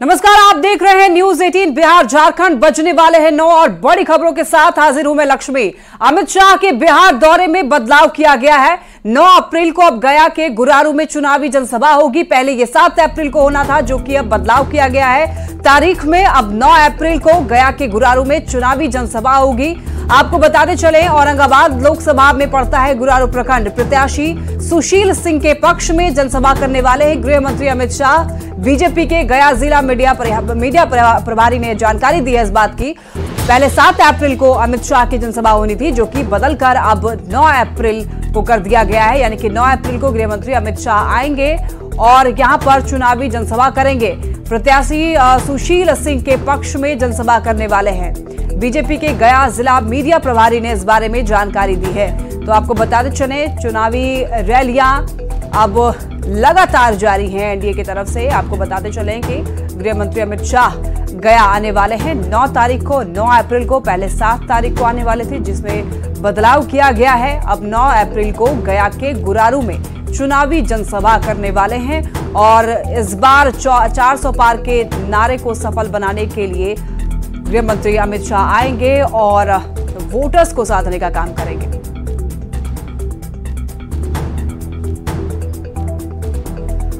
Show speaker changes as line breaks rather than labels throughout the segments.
नमस्कार, आप देख रहे हैं न्यूज 18 बिहार झारखंड। बजने वाले हैं 9 और बड़ी खबरों के साथ हाजिर हूं मैं लक्ष्मी। अमित शाह के बिहार दौरे में बदलाव किया गया है। 9 अप्रैल को अब गया के गुरारू में चुनावी जनसभा होगी। पहले ये 7 अप्रैल को होना था, जो कि अब बदलाव किया गया है तारीख में। अब 9 अप्रैल को गया के गुरारू में चुनावी जनसभा होगी। आपको बताते चले, औरंगाबाद लोकसभा में पड़ता है गुरारू प्रखंड। प्रत्याशी सुशील सिंह के पक्ष में जनसभा करने वाले हैं गृह मंत्री अमित शाह। बीजेपी के गया जिला मीडिया प्रभारी ने जानकारी दी है इस बात की। पहले 7 अप्रैल को अमित शाह की जनसभा होनी थी, जो कि बदलकर अब 9 अप्रैल को कर दिया गया है। यानी कि 9 अप्रैल को गृह मंत्री अमित शाह आएंगे और यहां पर चुनावी जनसभा करेंगे। प्रत्याशी सुशील सिंह के पक्ष में जनसभा करने वाले हैं। बीजेपी के गया जिला मीडिया प्रभारी ने इस बारे में जानकारी दी है। तो आपको बताते चले, चुनावी रैलियां अब लगातार जारी हैं एनडीए की तरफ से। आपको बताते चले कि गृह मंत्री अमित शाह गया आने वाले हैं 9 तारीख को, 9 अप्रैल को। पहले 7 तारीख को आने वाले थे, जिसमें बदलाव किया गया है। अब 9 अप्रैल को गया के गुरारू में चुनावी जनसभा करने वाले हैं और इस बार 400 पार के नारे को सफल बनाने के लिए गृह मंत्री अमित शाह आएंगे और वोटर्स को साधने का काम करेंगे।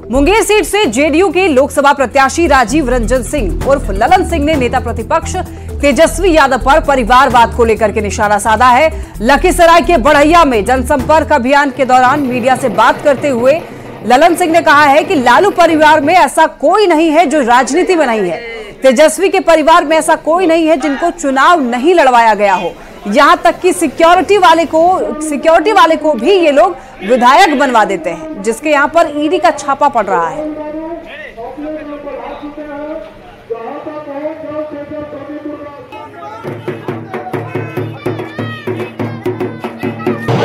मुंगेर सीट से जेडीयू के लोकसभा प्रत्याशी राजीव रंजन सिंह उर्फ ललन सिंह ने नेता प्रतिपक्ष तेजस्वी यादव पर परिवारवाद को लेकर के निशाना साधा है। लखीसराय के बढ़ैया में जनसंपर्क अभियान के दौरान मीडिया से बात करते हुए ललन सिंह ने कहा है कि लालू परिवार में ऐसा कोई नहीं है जो राजनीति में नहीं है। तेजस्वी के परिवार में ऐसा कोई नहीं है जिनको चुनाव नहीं लड़वाया गया हो। यहां तक कि सिक्योरिटी वाले को भी ये लोग विधायक बनवा देते हैं, जिसके यहां पर ईडी का छापा पड़ रहा है।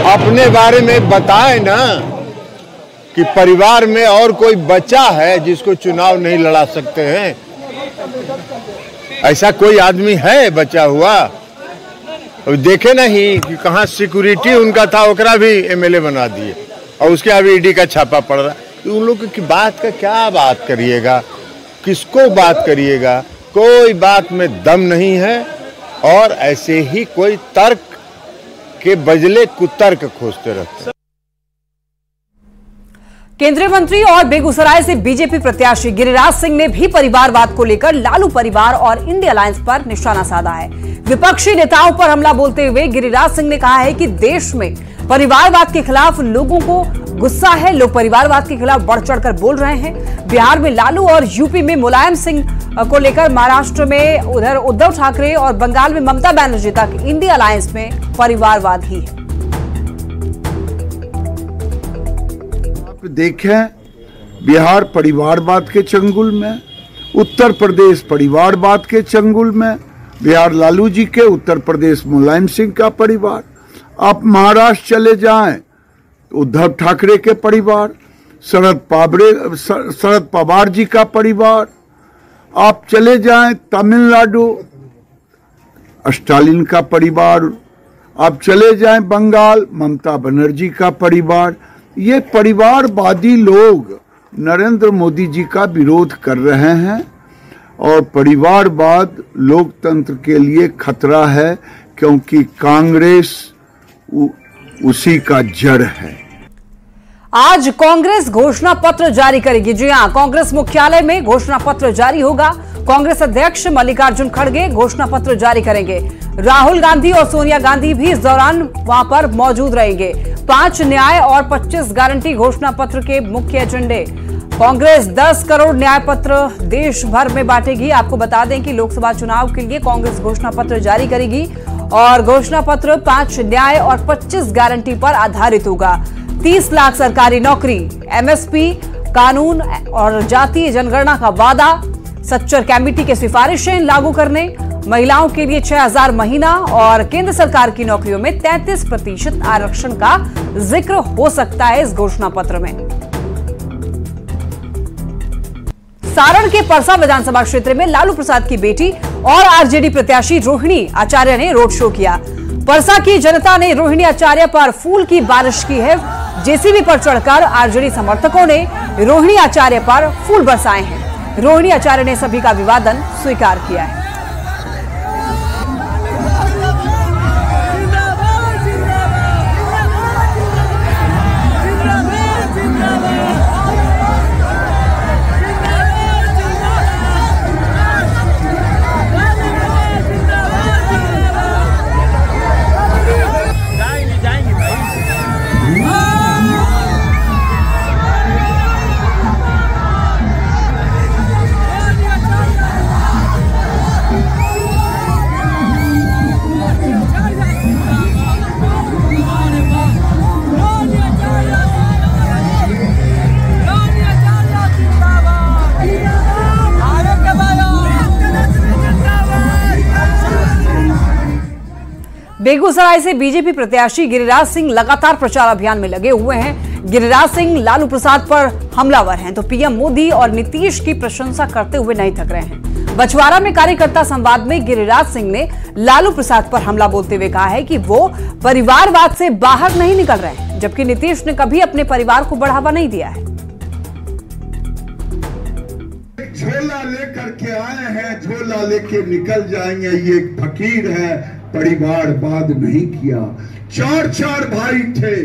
अपने बारे में बताएं ना कि परिवार में और कोई बच्चा है जिसको चुनाव नहीं लड़ा सकते हैं। ऐसा कोई आदमी है बचा हुआ? देखे नहीं कि कहाँ सिक्योरिटी उनका था, ओकरा भी एमएलए बना दिए और उसके अभी ईडी का छापा पड़ रहा है। उन लोग की बात का क्या बात करिएगा, किसको बात करिएगा? कोई बात में दम नहीं है और ऐसे ही कोई तर्क के बजले कुतर्क खोजते रहते हैं।
केंद्रीय मंत्री और बेगूसराय से बीजेपी प्रत्याशी गिरिराज सिंह ने भी परिवारवाद को लेकर लालू परिवार और इंडिया अलायंस पर निशाना साधा है। विपक्षी नेताओं पर हमला बोलते हुए गिरिराज सिंह ने कहा है कि देश में परिवारवाद के खिलाफ लोगों को गुस्सा है। लोग परिवारवाद के खिलाफ बढ़ चढ़कर बोल रहे हैं। बिहार में लालू और यूपी में मुलायम सिंह को लेकर, महाराष्ट्र में उधर उद्धव ठाकरे और बंगाल में ममता बनर्जी तक इंडिया अलायंस में परिवारवाद ही है।
देखें, बिहार परिवारवाद के चंगुल में, उत्तर प्रदेश परिवारवाद के चंगुल में, बिहार लालू जी के, उत्तर प्रदेश मुलायम सिंह का परिवार। आप महाराष्ट्र चले जाएं, उद्धव ठाकरे के परिवार, शरद पवार जी का परिवार। आप चले जाएं तमिलनाडु, स्टालिन का परिवार। आप चले जाएं बंगाल, ममता बनर्जी का परिवार। ये परिवारवादी लोग नरेंद्र मोदी जी का विरोध कर रहे हैं और परिवारवाद लोकतंत्र के लिए खतरा है, क्योंकि कांग्रेस उसी का जड़ है।
आज कांग्रेस घोषणा पत्र जारी करेगी। जी हां, कांग्रेस मुख्यालय में घोषणा पत्र जारी होगा। कांग्रेस अध्यक्ष मल्लिकार्जुन खड़गे घोषणा पत्र जारी करेंगे। राहुल गांधी और सोनिया गांधी भी इस दौरान वहां पर मौजूद रहेंगे। 5 न्याय और 25 गारंटी घोषणा पत्र के मुख्य एजेंडे। कांग्रेस 10 करोड़ न्याय पत्र देश भर में बांटेगी। आपको बता दें कि लोकसभा चुनाव के लिए कांग्रेस घोषणा पत्र जारी करेगी और घोषणा पत्र 5 न्याय और 25 गारंटी पर आधारित होगा। 30 लाख सरकारी नौकरी, एमएसपी, कानून और जातीय जनगणना का वादा, सच्चर कमेटी की सिफारिशें लागू करने, महिलाओं के लिए 6000 महीना और केंद्र सरकार की नौकरियों में 33% आरक्षण का जिक्र हो सकता है इस घोषणा पत्र में। सारण के परसा विधानसभा क्षेत्र में लालू प्रसाद की बेटी और आरजेडी प्रत्याशी रोहिणी आचार्य ने रोड शो किया। परसा की जनता ने रोहिणी आचार्य पर फूल की बारिश की है। जेसीबी पर चढ़कर आरजेडी समर्थकों ने रोहिणी आचार्य पर फूल बरसाए हैं। रोहिणी आचार्य ने सभी का अभिवादन स्वीकार किया है। बेगूसराय से बीजेपी प्रत्याशी गिरिराज सिंह लगातार प्रचार अभियान में लगे हुए हैं। गिरिराज सिंह लालू प्रसाद पर हमलावर हैं तो पीएम मोदी और नीतीश की प्रशंसा करते हुए नहीं थक रहे हैं। बछवाड़ा में कार्यकर्ता संवाद में गिरिराज सिंह ने लालू प्रसाद पर हमला बोलते हुए कहा है कि वो परिवारवाद से बाहर नहीं निकल रहे हैं, जबकि नीतीश ने कभी अपने परिवार को बढ़ावा नहीं दिया है।
झोला लेकर के आए हैं, झोला लेके निकल जाएंगे, ये फकीर है, परिवारवाद नहीं किया। चार चार भाई थे,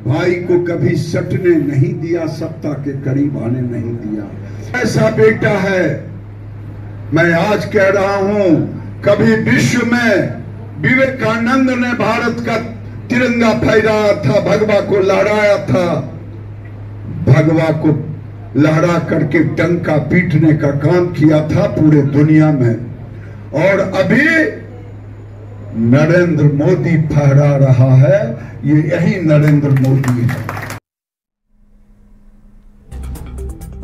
भाई को कभी सटने नहीं दिया, सत्ता के करीब आने नहीं दिया। ऐसा बेटा है, मैं आज कह रहा हूं, कभी विश्व में विवेकानंद ने भारत का तिरंगा फहराया था, भगवा को लहराया था, भगवा को लहरा करके टंका पीटने का काम किया था पूरे दुनिया में। और अभी नरेंद्र मोदी फहरा रहा है, ये यही नरेंद्र मोदी है।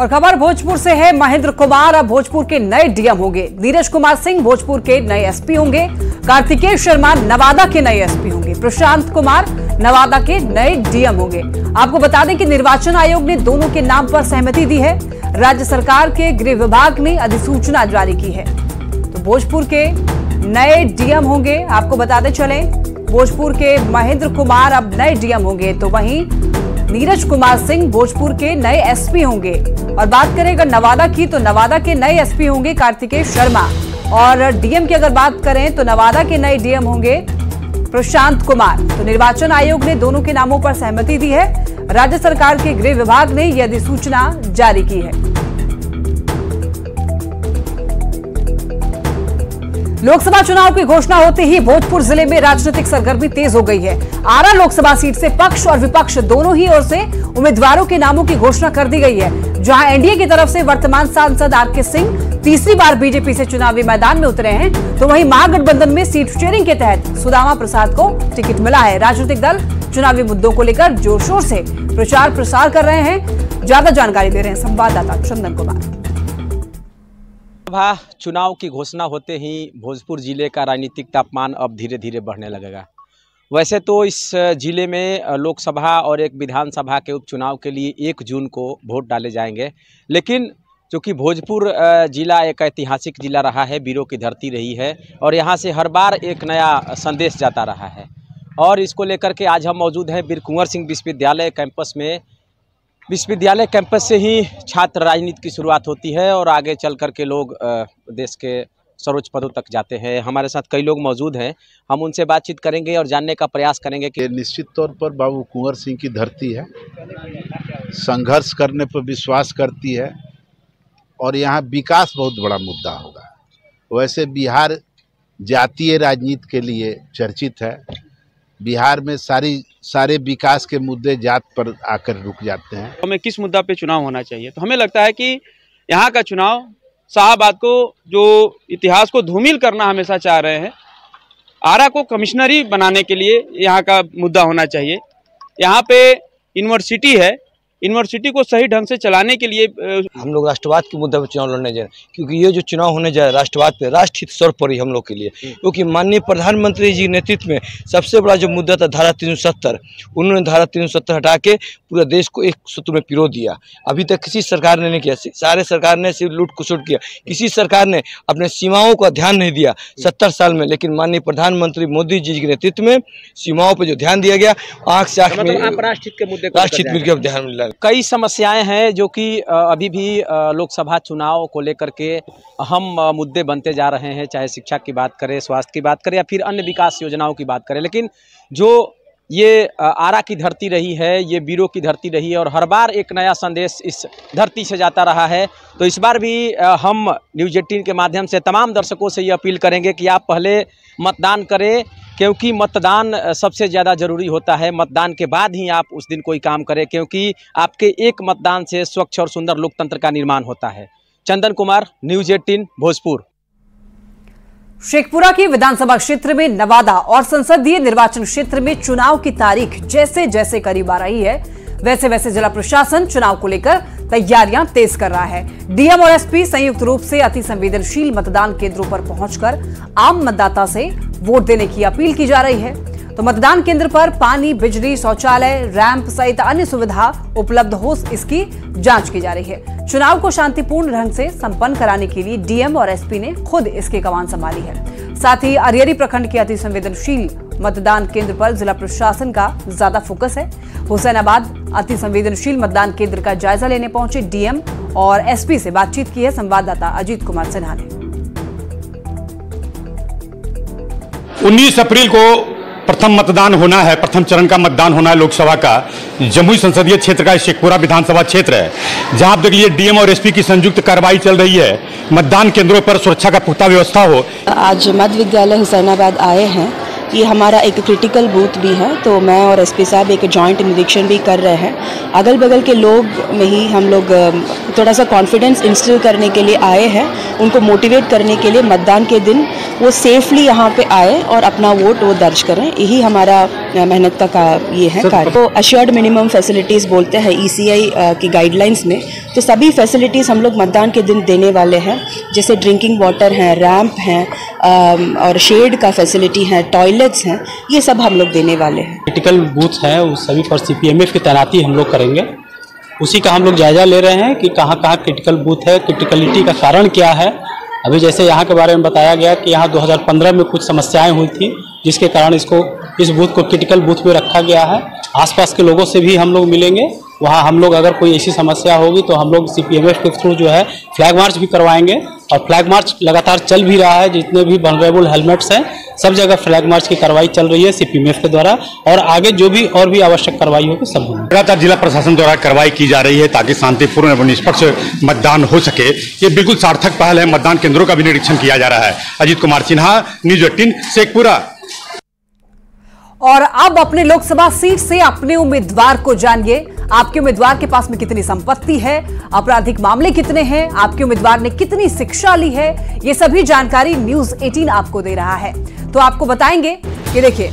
और खबर भोजपुर से है। महेंद्र कुमार अब भोजपुर के नए डीएम होंगे। नीरज कुमार सिंह भोजपुर के नए एसपी होंगे। कार्तिकेय शर्मा नवादा के नए एसपी होंगे। प्रशांत कुमार नवादा के नए डीएम होंगे। आपको बता दें कि निर्वाचन आयोग ने दोनों के नाम पर सहमति दी है। राज्य सरकार के गृह विभाग ने अधिसूचना जारी की है। तो भोजपुर के नए डीएम होंगे। आपको बताते चले, भोजपुर के महेंद्र कुमार अब नए डीएम होंगे, तो वहीं नीरज कुमार सिंह भोजपुर के नए एसपी होंगे। और बात करें अगर नवादा की, तो नवादा के नए एसपी होंगे कार्तिकेय शर्मा। और डीएम की अगर बात करें तो नवादा के नए डीएम होंगे प्रशांत कुमार। तो निर्वाचन आयोग ने दोनों के नामों पर सहमति दी है। राज्य सरकार के गृह विभाग ने यह अधिसूचना जारी की है। लोकसभा चुनाव की घोषणा होते ही भोजपुर जिले में राजनीतिक सरगर्मी तेज हो गई है। आरा लोकसभा सीट से पक्ष और विपक्ष दोनों ही ओर से उम्मीदवारों के नामों की घोषणा कर दी गई है। जहां एनडीए की तरफ से वर्तमान सांसद आरके सिंह तीसरी बार बीजेपी से चुनावी मैदान में उतरे हैं, तो वहीं महागठबंधन में सीट शेयरिंग के तहत सुदामा प्रसाद को टिकट मिला है। राजनीतिक दल चुनावी मुद्दों को लेकर जोर शोर से प्रचार प्रसार कर रहे हैं। ज्यादा जानकारी दे रहे हैं संवाददाता चंदन कुमार।
लोकसभा चुनाव की घोषणा होते ही भोजपुर जिले का राजनीतिक तापमान अब धीरे धीरे बढ़ने लगेगा। वैसे तो इस जिले में लोकसभा और एक विधानसभा के उपचुनाव के लिए 1 जून को वोट डाले जाएंगे, लेकिन चूँकि भोजपुर जिला एक ऐतिहासिक जिला रहा है, वीरों की धरती रही है और यहाँ से हर बार एक नया संदेश जाता रहा है। और इसको लेकर के आज हम मौजूद हैं वीर कुंवर सिंह विश्वविद्यालय कैंपस में। विश्वविद्यालय कैंपस से ही छात्र राजनीति की शुरुआत होती है और आगे चल कर के लोग देश के सर्वोच्च पदों तक जाते हैं। हमारे साथ कई लोग मौजूद हैं, हम उनसे बातचीत करेंगे और जानने का प्रयास करेंगे कि
निश्चित तौर पर बाबू कुंवर सिंह की धरती है, संघर्ष करने पर विश्वास करती है और यहाँ विकास बहुत बड़ा मुद्दा होगा। वैसे बिहार जातीय राजनीति के लिए चर्चित है। बिहार में सारे विकास के मुद्दे जात पर आकर रुक जाते हैं।
हमें किस मुद्दा पे चुनाव होना चाहिए, तो हमें लगता है कि यहाँ का चुनाव शाहबाद को जो इतिहास को धूमिल करना हमेशा चाह रहे हैं, आरा को कमिश्नरी बनाने के लिए यहाँ का मुद्दा होना चाहिए। यहाँ पे यूनिवर्सिटी है, यूनिवर्सिटी को सही ढंग से चलाने के लिए
हम लोग राष्ट्रवाद के मुद्दे पर चुनाव लड़ने जा रहे हैं, क्योंकि ये जो चुनाव होने जा रहा है राष्ट्रवाद पे, राष्ट्रहित स्वर पर ही हम लोग के लिए, क्योंकि माननीय प्रधानमंत्री जी के नेतृत्व में सबसे बड़ा जो मुद्दा था धारा 370, उन्होंने धारा 370 हटा के पूरे देश को एक सूत्र में पिरो दिया। अभी तक किसी सरकार ने नहीं किया, सारे सरकार ने सिर्फ लूट कुसुट किया, किसी सरकार ने अपने सीमाओं का ध्यान नहीं दिया 70 साल में। लेकिन माननीय प्रधानमंत्री मोदी जी के नेतृत्व में सीमाओं पर जो ध्यान दिया गया, आँख से आँख में राष्ट्रहित के मुद्दे ध्यान
लगा। कई समस्याएं हैं जो कि अभी भी लोकसभा चुनाव को लेकर के अहम मुद्दे बनते जा रहे हैं, चाहे शिक्षा की बात करें, स्वास्थ्य की बात करें या फिर अन्य विकास योजनाओं की बात करें। लेकिन जो ये आरा की धरती रही है, ये वीरों की धरती रही है और हर बार एक नया संदेश इस धरती से जाता रहा है। तो इस बार भी हम न्यूज़ 18 के माध्यम से तमाम दर्शकों से ये अपील करेंगे कि आप पहले मतदान करें, क्योंकि मतदान सबसे ज़्यादा ज़रूरी होता है। मतदान के बाद ही आप उस दिन कोई काम करें, क्योंकि आपके एक मतदान से स्वच्छ और सुंदर लोकतंत्र का निर्माण होता है। चंदन कुमार, न्यूज़ 18 भोजपुर।
शेखपुरा के विधानसभा क्षेत्र में नवादा और संसदीय निर्वाचन क्षेत्र में चुनाव की तारीख जैसे जैसे करीब आ रही है, वैसे वैसे जिला प्रशासन चुनाव को लेकर तैयारियां तेज कर रहा है। डीएम और एसपी संयुक्त रूप से अति संवेदनशील मतदान केंद्रों पर पहुंचकर आम मतदाता से वोट देने की अपील की जा रही है। तो मतदान केंद्र पर पानी, बिजली, शौचालय, रैंप सहित अन्य सुविधा उपलब्ध हो, इसकी जांच की जा रही है। चुनाव को शांतिपूर्ण ढंग से संपन्न कराने के लिए डीएम और एसपी ने खुद इसकी कमान संभाली है। साथ ही अरियरी प्रखंड के अति संवेदनशील मतदान केंद्र पर जिला प्रशासन का ज्यादा फोकस है। हुसैनाबाद अति संवेदनशील मतदान केंद्र का जायजा लेने पहुंचे डीएम और एसपी से बातचीत की है संवाददाता अजीत कुमार सिन्हा ने।
19 अप्रैल को प्रथम मतदान होना है, प्रथम चरण का मतदान होना है लोकसभा का। जमुई संसदीय क्षेत्र का शेखपुरा विधानसभा क्षेत्र है, जहां आप देख लीजिए डीएम और एसपी की संयुक्त कार्रवाई चल रही है। मतदान केंद्रों पर सुरक्षा का पुख्ता व्यवस्था हो।
आज मध्य विद्यालय हुसैनाबाद आए हैं। ये हमारा एक क्रिटिकल बूथ भी है, तो मैं और एसपी साहब एक जॉइंट निरीक्षण भी कर रहे हैं। अगल बगल के लोग में ही हम लोग थोड़ा सा कॉन्फिडेंस इंस्टिल करने के लिए आए हैं, उनको मोटिवेट करने के लिए मतदान के दिन वो सेफली यहाँ पे आए और अपना वोट वो दर्ज करें। यही हमारा मेहनत का ये है कार्य। तो अश्योर्ड मिनिमम फैसिलिटीज़ बोलते हैं ईसीआई की गाइडलाइंस में, तो सभी फैसिलिटीज़ हम लोग मतदान के दिन देने वाले हैं, जैसे ड्रिंकिंग वाटर है, रैंप हैं और शेड का फैसिलिटी है, टॉयलेट्स हैं, ये सब हम लोग देने वाले हैं।
क्रिटिकल बूथ है उस सभी पर सीपीएमएफ की तैनाती हम लोग करेंगे। उसी का हम लोग जायजा ले रहे हैं कि कहाँ कहाँ क्रिटिकल बूथ है, क्रिटिकलिटी का कारण क्या है। अभी जैसे यहाँ के बारे में बताया गया कि यहाँ 2015 में कुछ समस्याएं हुई थी, जिसके कारण इस बूथ को क्रिटिकल बूथ में रखा गया है। आसपास के लोगों से भी हम लोग मिलेंगे, वहाँ हम लोग अगर कोई ऐसी समस्या होगी तो हम लोग सीपीएमएफ के थ्रू जो है फ्लैग मार्च भी करवाएंगे। और फ्लैग मार्च लगातार चल भी रहा है, जितने भी वल्नरेबल हेलमेट्स हैं सब जगह फ्लैग मार्च की कार्रवाई चल रही है सीपीएमएफ के द्वारा, और आगे जो भी और भी आवश्यक कार्रवाई होगी सब होगी।
लगातार जिला प्रशासन द्वारा कार्रवाई की जा रही है ताकि शांतिपूर्ण और निष्पक्ष मतदान हो सके। ये बिल्कुल सार्थक पहल है। मतदान केंद्रों का भी निरीक्षण किया जा रहा है। अजीत कुमार सिन्हा, न्यूज़ 18 शेखपुरा।
और अब अपने लोकसभा सीट से अपने उम्मीदवार को जानिए। आपके उम्मीदवार के पास में कितनी संपत्ति है, आपराधिक मामले कितने हैं, आपके उम्मीदवार ने कितनी शिक्षा ली है, ये सभी जानकारी न्यूज़ 18 आपको दे रहा है। तो आपको बताएंगे कि देखिए,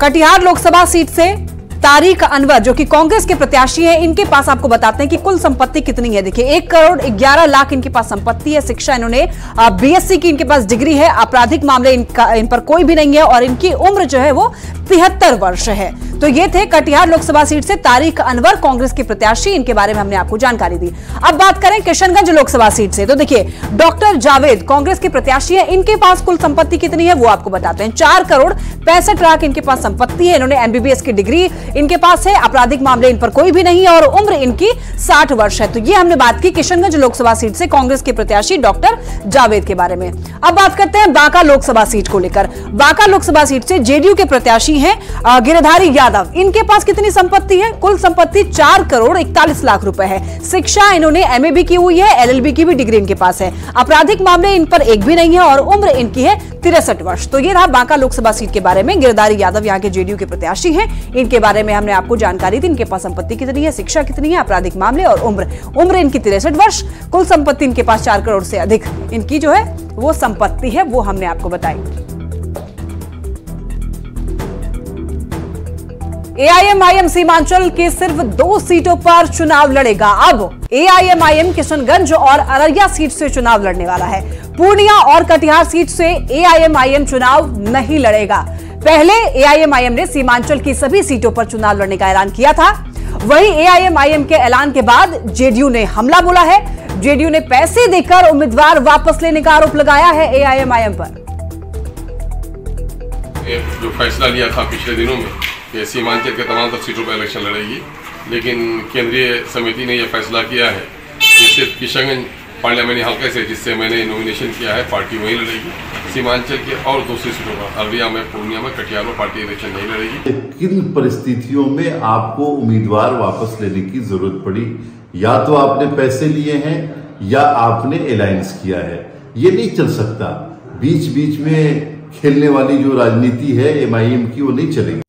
कटिहार लोकसभा सीट से तारिक अनवर जो कि कांग्रेस के प्रत्याशी हैं, इनके पास आपको बताते हैं कि कुल संपत्ति कितनी है। देखिए 1 करोड़ 11 लाख इनके पास संपत्ति है। शिक्षा इन्होंने बीएससी की इनके पास डिग्री है। आपराधिक मामले इन पर कोई भी नहीं है और इनकी उम्र जो है वो 73 वर्ष है। तो ये थे कटिहार लोकसभा सीट से तारिक अनवर, कांग्रेस के प्रत्याशी। इनके बारे में हमने आपको जानकारी दी। अब बात करें किशनगंज लोकसभा सीट से, तो देखिए डॉक्टर जावेद कांग्रेस के प्रत्याशी है। इनके पास कुल संपत्ति कितनी है वो आपको बताते हैं। 4 करोड़ 65 लाख इनके पास संपत्ति है। इन्होंने एमबीबीएस की डिग्री इनके पास है। आपराधिक मामले इन पर कोई भी नहीं है और उम्र इनकी 60 वर्ष है। तो ये हमने बात की किशनगंज लोकसभा सीट से कांग्रेस के प्रत्याशी डॉक्टर जावेद के बारे में। अब बात करते हैं बांका लोकसभा सीट को लेकर। बांका लोकसभा सीट से जेडीयू के प्रत्याशी हैं गिरधारी यादव। इनके पास कितनी संपत्ति है? कुल संपत्ति 4 करोड़ 41 लाख रुपए है। शिक्षा इन्होंने एमए की हुई है, एलएलबी की भी डिग्री इनके पास है। आपराधिक मामले इन पर एक भी नहीं है और उम्र इनकी है 63 वर्ष। तो ये रहा बांका लोकसभा सीट के बारे में। गिरधारी यादव यहाँ के जेडीयू के प्रत्याशी हैं। इनके बारे में हमने आपको जानकारी दी। इनके पास संपत्ति कितनी है, शिक्षा कितनी है, आपराधिक मामले और उम्र इनकी 63 वर्ष। कुल संपत्ति इनके पास 4 करोड़ से अधिक इनकी जो है वो संपत्ति है, वो हमने आपको बताई। एआईएमआईएम सीमांचल के सिर्फ 2 सीटों पर चुनाव लड़ेगा। अब एआईएमआईएम किशनगंज और अररिया सीट से चुनाव लड़ने वाला है। पूर्णिया और कटिहार सीट से एआईएमआईएम चुनाव नहीं लड़ेगा। पहले एआईएमआईएम ने सीमांचल की सभी सीटों पर चुनाव लड़ने का ऐलान किया था। वहीं एआईएमआईएम के ऐलान के बाद जेडीयू ने हमला बोला है। जेडीयू ने पैसे देकर उम्मीदवार वापस लेने का आरोप लगाया है एआईएमआईएम पर।
जो फैसला लिया था पिछले दिनों में कि सीमांचल के तमाम सीटों पर इलेक्शन लड़ेगी, लेकिन केंद्रीय समिति ने यह फैसला किया है कि सिर्फ किशनगंज पार्लियामेंट हल्के से, जिससे मैंने नॉमिनेशन किया है, पार्टी वहीं लड़ेगी। सीमांचल के और दूसरी सीटों पर अररिया में, पूर्णिया में, कटिहार में पार्टी इलेक्शन नहीं लड़ेगी।
किन परिस्थितियों में आपको उम्मीदवार वापस लेने की जरूरत पड़ी? या तो आपने पैसे लिए हैं या आपने अलायंस किया है। ये नहीं चल सकता। बीच बीच में खेलने वाली जो राजनीति है MIM की, वो नहीं चलेगी।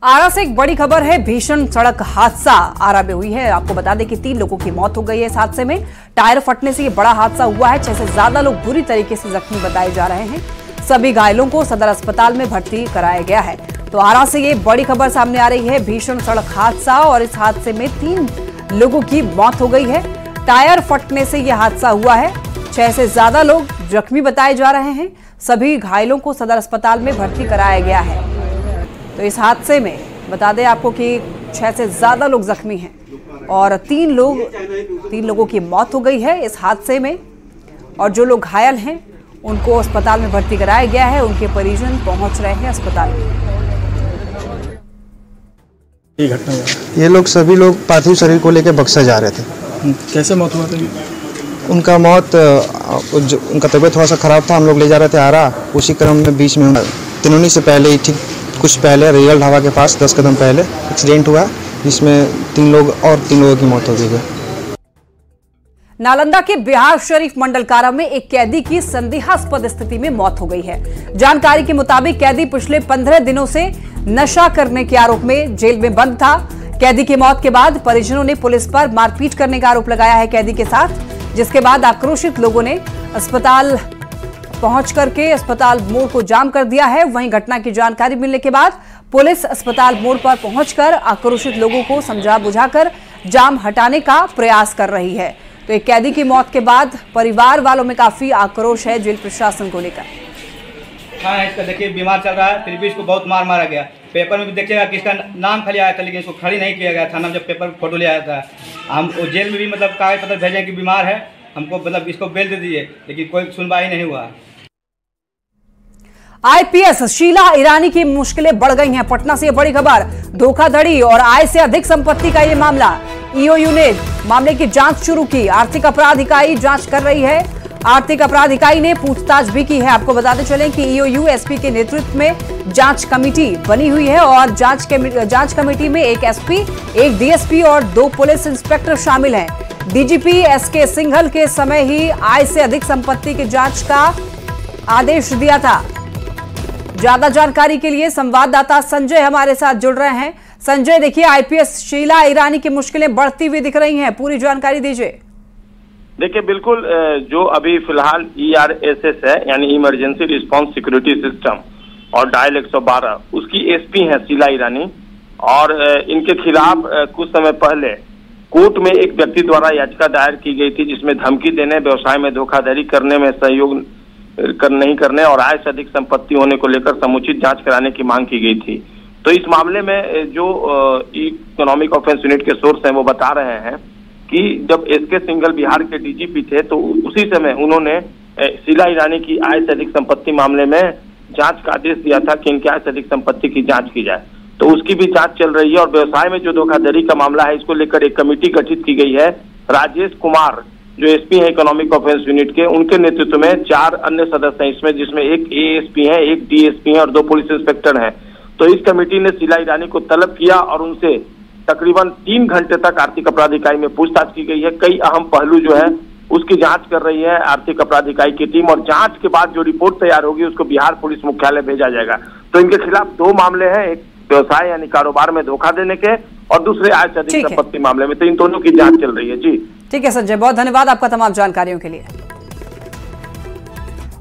आरा से एक बड़ी खबर है। भीषण सड़क हादसा आरा में हुई है। आपको बता दें कि 3 लोगों की मौत हो गई है इस हादसे में। टायर फटने से ये बड़ा हादसा हुआ है। 6 से ज्यादा लोग बुरी तरीके से जख्मी बताए जा रहे हैं। सभी घायलों को सदर अस्पताल में भर्ती कराया गया है। तो आरा से ये बड़ी खबर सामने आ रही है। भीषण सड़क हादसा और इस हादसे में 3 लोगों की मौत हो गई है। टायर फटने से यह हादसा हुआ है। 6 से ज्यादा लोग जख्मी बताए जा रहे हैं। सभी घायलों को सदर अस्पताल में भर्ती कराया गया है। तो इस हादसे में बता दें आपको कि 6 से ज्यादा लोग जख्मी हैं और 3 लोगों की मौत हो गई है इस हादसे में। और जो लोग घायल हैं उनको अस्पताल में भर्ती कराया गया है। उनके परिजन पहुंच रहे हैं अस्पताल में।
ये लोग सभी लोग पार्थिव शरीर को लेकर बक्सर जा रहे थे।
कैसे मौत हुआ था?
उनका उनका तबीयत थोड़ा सा खराब था। हम लोग ले जा रहे थे आरा। उसी क्रम में बीच में तिनोनी से पहले ही, ठीक कुछ पहले, रियल ढाबा के पास 10 कदम पहले एक्सीडेंट हुआ, जिसमें 3 लोगों की मौत हो गई है।
नालंदा के बिहार शरीफ मंडल कारा में एक कैदी की संदेहास्पद स्थिति में मौत हो गई है। जानकारी के मुताबिक कैदी पिछले 15 दिनों से नशा करने के आरोप में जेल में बंद था। कैदी की मौत के बाद परिजनों ने पुलिस पर मारपीट करने का आरोप लगाया है कैदी के साथ, जिसके बाद आक्रोशित लोगों ने अस्पताल पहुंच करके अस्पताल मोड़ को जाम कर दिया है। वहीं घटना की जानकारी मिलने के बाद पुलिस अस्पताल मोड़ पर पहुंचकर आक्रोशित लोगों को समझा बुझाकर जाम हटाने का प्रयास कर रही है। तो एक कैदी की मौत के बाद परिवार वालों में काफी आक्रोश है जेल प्रशासन को लेकर।
हाँ, इसका देखिए बीमार चल रहा है, फिर भी इसको बहुत मारा गया। पेपर में भी देखिएगा कि इसका नाम खाली आया था, लेकिन इसको खड़ी नहीं किया गया था नाम। जब पेपर फोटो ले आया था, हम जेल में भी कागज पत्र भेजे कि बीमार है, हमको इसको बेल दे दीजिए, लेकिन कोई सुनवाई नहीं हुआ।
IPS शीला ईरानी की मुश्किलें बढ़ गई हैं। पटना से यह बड़ी खबर। धोखाधड़ी और आय से अधिक संपत्ति का ये मामला। EOU ने मामले की जांच शुरू की। आर्थिक अपराध इकाई जांच कर रही है। आर्थिक अपराध इकाई ने पूछताछ भी की है। आपको बताते चलें कि EOU SP के नेतृत्व में जांच कमेटी बनी हुई है और जांच कमेटी में एक SP, एक DSP और 2 पुलिस इंस्पेक्टर शामिल हैं। DGP SK सिंघल के समय ही आय से अधिक संपत्ति की जांच का आदेश दिया था। ज्यादा जानकारी के लिए संवाददाता संजय हमारे साथ जुड़ रहे हैं। संजय, देखिए IPS शीला ईरानी की मुश्किलें बढ़ती हुई दिख रही हैं, पूरी जानकारी दीजिए।
देखिए, बिल्कुल जो अभी फिलहाल ERSS है, यानी इमरजेंसी रिस्पांस सिक्योरिटी सिस्टम, और डायल 112, उसकी SP है शीला ईरानी। और इनके खिलाफ कुछ समय पहले कोर्ट में एक व्यक्ति द्वारा याचिका दायर की गई थी, जिसमें धमकी देने, व्यवसाय में धोखाधड़ी करने में सहयोग नहीं करने और आय से अधिक संपत्ति होने को लेकर समुचित जांच कराने की मांग की गई थी। तो इस मामले में जो इकोनॉमिक ऑफेंस यूनिट के सोर्स हैं वो बता रहे हैं कि जब SK सिंघल बिहार के DGP थे, तो उसी समय उन्होंने शीला ईरानी की आय से अधिक संपत्ति मामले में जांच का आदेश दिया था कि इनके आय से अधिक संपत्ति की जांच की जाए। तो उसकी भी जांच चल रही है। और व्यवसाय में जो धोखाधड़ी का मामला है, इसको लेकर एक कमेटी गठित की गई है। राजेश कुमार जो SP है इकोनॉमिक ऑफेंस यूनिट के, उनके नेतृत्व में 4 अन्य सदस्य हैं इसमें, जिसमें एक ASP है, एक DSP है और 2 पुलिस इंस्पेक्टर हैं। तो इस कमेटी ने शीला ईरानी को तलब किया और उनसे तकरीबन 3 घंटे तक आर्थिक अपराध इकाई में पूछताछ की गई है। कई अहम पहलू जो है उसकी जांच कर रही है आर्थिक अपराध इकाई की टीम, और जांच के बाद जो रिपोर्ट तैयार होगी उसको बिहार पुलिस मुख्यालय भेजा जाएगा। तो इनके खिलाफ 2 मामले हैं, एक व्यवसाय यानी कारोबार में धोखा देने के और दूसरे आय से अधिक संपत्ति मामले में। तो इन दोनों की जांच चल रही है। जी
ठीक है संजय, बहुत धन्यवाद आपका तमाम जानकारियों के लिए।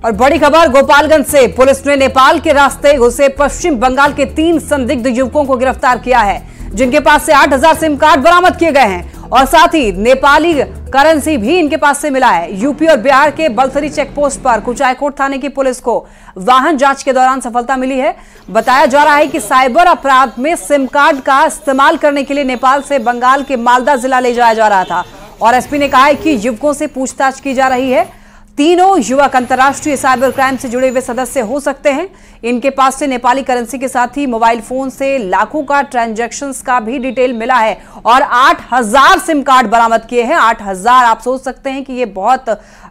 और बड़ी खबर गोपालगंज से, पुलिस ने नेपाल के रास्ते घुसे पश्चिम बंगाल के 3 संदिग्ध युवकों को गिरफ्तार किया है, जिनके पास से 8000 सिम कार्ड बरामद किए गए हैं और साथ ही नेपाली करेंसी भी इनके पास से मिला है। यूपी और बिहार के बलथरी चेक पोस्ट पर कुचायकोट थाने की पुलिस को वाहन जांच के दौरान सफलता मिली है। बताया जा रहा है कि साइबर अपराध में सिम कार्ड का इस्तेमाल करने के लिए नेपाल से बंगाल के मालदा जिला ले जाया जा रहा था और एसपी ने कहा है कि युवकों से पूछताछ की जा रही है। तीनों युवक अंतर्राष्ट्रीय साइबर क्राइम से जुड़े हुए सदस्य हो सकते हैं। इनके पास से नेपाली करेंसी के साथ ही मोबाइल फोन से लाखों का ट्रांजैक्शंस का भी डिटेल मिला है और 8000 सिम कार्ड बरामद किए हैं। 8000, आप सोच सकते हैं कि ये बहुत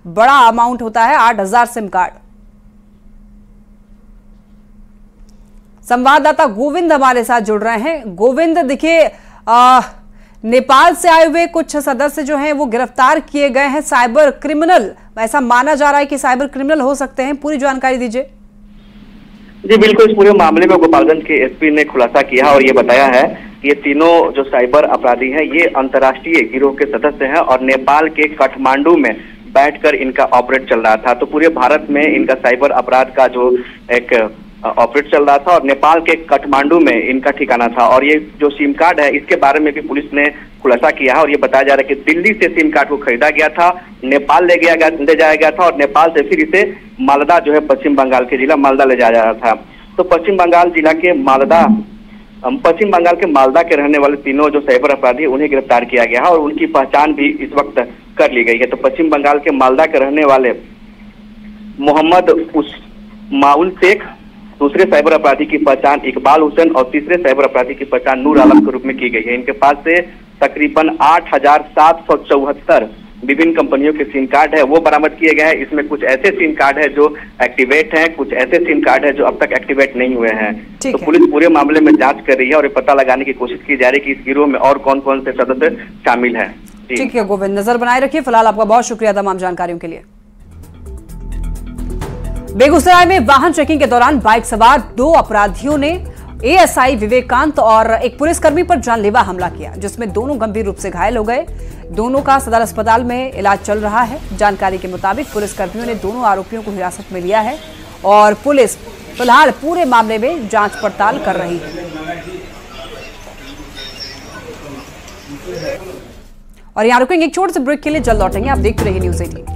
बड़ा अमाउंट होता है, 8000 सिम कार्ड। संवाददाता गोविंद हमारे साथ जुड़ रहे हैं। गोविंद, देखिए नेपाल से आए हुए कुछ सदस्य जो हैं वो गिरफ्तार किए गए हैं, साइबर क्रिमिनल, ऐसा माना जा रहा है कि साइबर क्रिमिनल हो सकते हैं, पूरी जानकारी दीजिए।
जी बिल्कुल, इस पूरे मामले में गोपालगंज के एसपी ने खुलासा किया और ये बताया है कि ये तीनों जो साइबर अपराधी हैं ये अंतर्राष्ट्रीय गिरोह के सदस्य हैं और नेपाल के काठमांडू में बैठकर इनका ऑपरेट चल रहा था। तो पूरे भारत में इनका साइबर अपराध का जो एक ऑपरेट चल रहा था और नेपाल के काठमांडू में इनका ठिकाना था। और ये जो सिम कार्ड है इसके बारे में भी पुलिस ने खुलासा किया है और ये बताया जा रहा है कि दिल्ली से सिम कार्ड को खरीदा गया था, नेपाल ले जाया गया था और नेपाल से फिर इसे मालदा जो है पश्चिम बंगाल के जिला मालदा ले जाया जा रहा था। तो पश्चिम बंगाल के मालदा के रहने वाले तीनों जो साइबर अपराधी उन्हें गिरफ्तार किया गया है और उनकी पहचान भी इस वक्त कर ली गई है। तो पश्चिम बंगाल के मालदा के रहने वाले मोहम्मद माउल शेख, दूसरे साइबर अपराधी की पहचान इकबाल हुसैन और तीसरे साइबर अपराधी की पहचान नूर आलम के रूप में की गई है। इनके पास से तकरीबन 8774 विभिन्न कंपनियों के सिम कार्ड है वो बरामद किए गए हैं। इसमें कुछ ऐसे सिम कार्ड है जो एक्टिवेट हैं, कुछ ऐसे सिम कार्ड है जो अब तक एक्टिवेट नहीं हुए हैं। तो पुलिस पूरे मामले में जांच कर रही है और ये पता लगाने की कोशिश की जा रही है कि इस गिरोह में और कौन कौन से सदस्य शामिल हैं।
ठीक है गोविंद, नजर बनाए रखिए। फिलहाल आपका बहुत शुक्रिया तमाम जानकारियों के लिए। बेगूसराय में वाहन चेकिंग के दौरान बाइक सवार 2 अपराधियों ने एएसआई विवेकांत और एक पुलिसकर्मी पर जानलेवा हमला किया, जिसमें दोनों गंभीर रूप से घायल हो गए। दोनों का सदर अस्पताल में इलाज चल रहा है। जानकारी के मुताबिक पुलिसकर्मियों ने दोनों आरोपियों को हिरासत में लिया है और पुलिस फिलहाल पूरे मामले में जांच पड़ताल कर रही है। और यहां रुकेंगे एक छोटे से ब्रेक के लिए, जल्द लौटेंगे। आप देखते रहिए न्यूज़ 18।